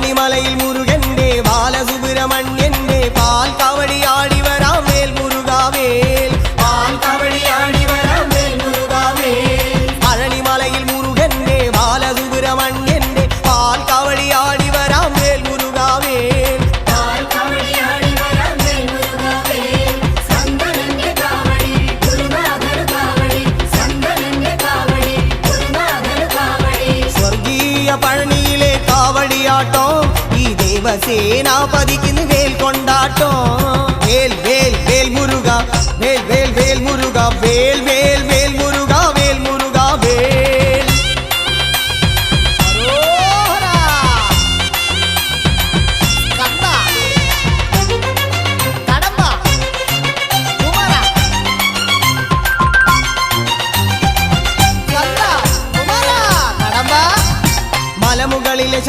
പഴനിമലയിൽ മുരുകന്റെ ബാലസുബ്രഹ്മണ്യന്റെ പാൽ കവടിയാടി വരാം വേൽ മുരുകാവേൽ പാൽ കവടിയാടി വരാം വേൽ മുരുകാവേൽ പഴനിമലയിൽ മുരുകന്റെ ബാലസുബ്രഹ്മണ്യന്റെ പാൽ കവടിയാടി വരാം വേൽ മുരുകാവേൽ പാൽ കവടിയാടി വരാം വേൽ മുരുകാവേൽ സന്തനന്റെ കാവടി ഗുരുനാഥർ കാവടി സന്തനന്റെ കാവടി ഗുരുനാഥർ കാവടി സ്വർഗീയ പഴനിയിലെ കാവടിയാട്ടോ ഈ ദേവസേനാപതിക്ക് വേൽ കൊണ്ടാട്ടോ വേൽ വേൽ വേൽ മുരുക വേൽ വേൽ വേൽ മുരുക വേൽ വേൽ